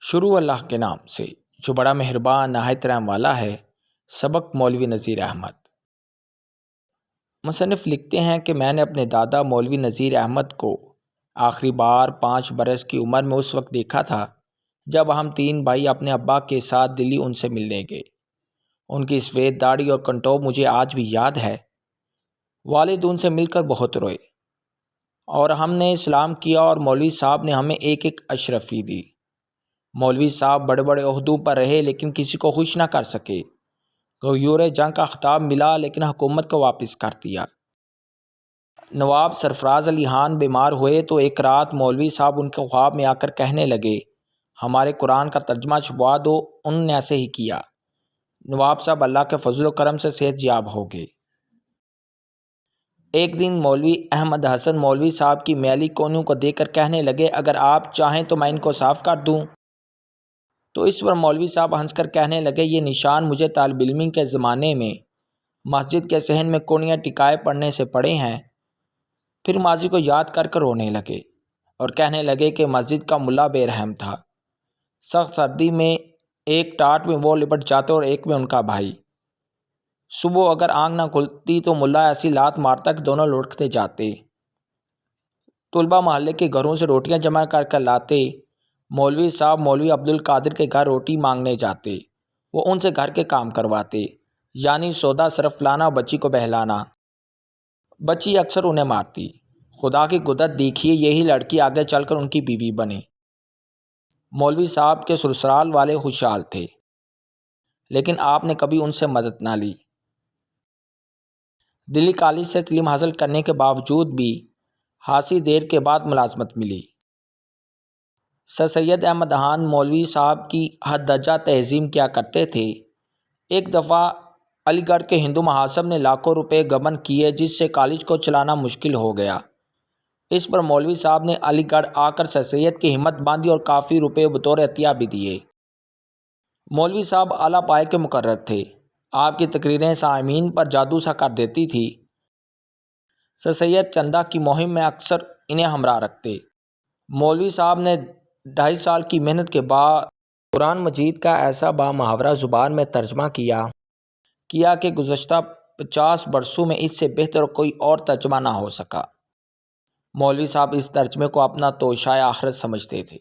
شروع اللہ کے نام سے جو بڑا مہربان نہایت رحم والا ہے۔ سبق مولوی نذیر احمد۔ مصنف لکھتے ہیں کہ میں نے اپنے دادا مولوی نذیر احمد کو آخری بار 5 برس کی عمر میں اس وقت دیکھا تھا جب ہم 3 بھائی اپنے ابا کے ساتھ دلی ان سے ملنے گئے۔ ان کی سفید داڑھی اور کنٹوب مجھے آج بھی یاد ہے۔ والد ان سے مل کر بہت روئے اور ہم نے سلام کیا اور مولوی صاحب نے ہمیں ایک ایک اشرفی دی۔ مولوی صاحب بڑے بڑے عہدوں پر رہے لیکن کسی کو خوش نہ کر سکے۔ غیور جنگ کا خطاب ملا لیکن حکومت کو واپس کر دیا۔ نواب سرفراز علی خان بیمار ہوئے تو ایک رات مولوی صاحب ان کے خواب میں آ کر کہنے لگے ہمارے قرآن کا ترجمہ چھپوا دو۔ انہوں نے ایسے ہی کیا۔ نواب صاحب اللہ کے فضل و کرم سے صحت یاب ہو گئے۔ ایک دن مولوی احمد حسن مولوی صاحب کی میلی کونیوں کو دیکھ کر کہنے لگے اگر آپ چاہیں تو میں ان کو صاف کر دوں۔ تو اس پر مولوی صاحب ہنس کر کہنے لگے یہ نشان مجھے طالب علمی کے زمانے میں مسجد کے صحن میں کونیاں ٹکائے پڑھنے سے پڑے ہیں۔ پھر ماضی کو یاد کر کر رونے لگے اور کہنے لگے کہ مسجد کا ملا بے رحم تھا۔ سخت سردی میں ایک ٹاٹ میں وہ لپٹ جاتے اور ایک میں ان کا بھائی۔ صبح اگر آنکھ نہ کھلتی تو ملا ایسی لات مارتا کہ دونوں لڑکتے جاتے۔ طلبہ محلے کے گھروں سے روٹیاں جمع کر کر لاتے۔ مولوی صاحب مولوی عبد القادر کے گھر روٹی مانگنے جاتے۔ وہ ان سے گھر کے کام کرواتے یعنی سودا صرف لانا، بچی کو بہلانا۔ بچی اکثر انہیں مارتی۔ خدا کی قدرت دیکھیے یہی لڑکی آگے چل کر ان کی بیوی بنے۔ مولوی صاحب کے سسرال والے خوشحال تھے لیکن آپ نے کبھی ان سے مدد نہ لی۔ دلی کالج سے تعلیم حاصل کرنے کے باوجود بھی خاصی دیر کے بعد ملازمت ملی۔ سر سید احمد خان مولوی صاحب کی حد درجہ تعظیم کیا کرتے تھے۔ ایک دفعہ علی گڑھ کے ہندو مہاسب نے لاکھوں روپے گبن کیے جس سے کالج کو چلانا مشکل ہو گیا۔ اس پر مولوی صاحب نے علی گڑھ آ کر سر سید کی ہمت باندھی اور کافی روپے بطور عطیہ بھی دیے۔ مولوی صاحب اعلیٰ پائے کے مقرر تھے۔ آپ کی تقریریں سامعین پر جادو سا کر دیتی تھی۔ سر سید چندہ کی مہم میں اکثر انہیں ہمراہ رکھتے۔ مولوی صاحب نے 2.5 سال کی محنت کے بعد قرآن مجید کا ایسا بامحاورہ زبان میں ترجمہ کیا کہ گزشتہ 50 برسوں میں اس سے بہتر کوئی اور ترجمہ نہ ہو سکا۔ مولوی صاحب اس ترجمے کو اپنا توشہ آخرت سمجھتے تھے۔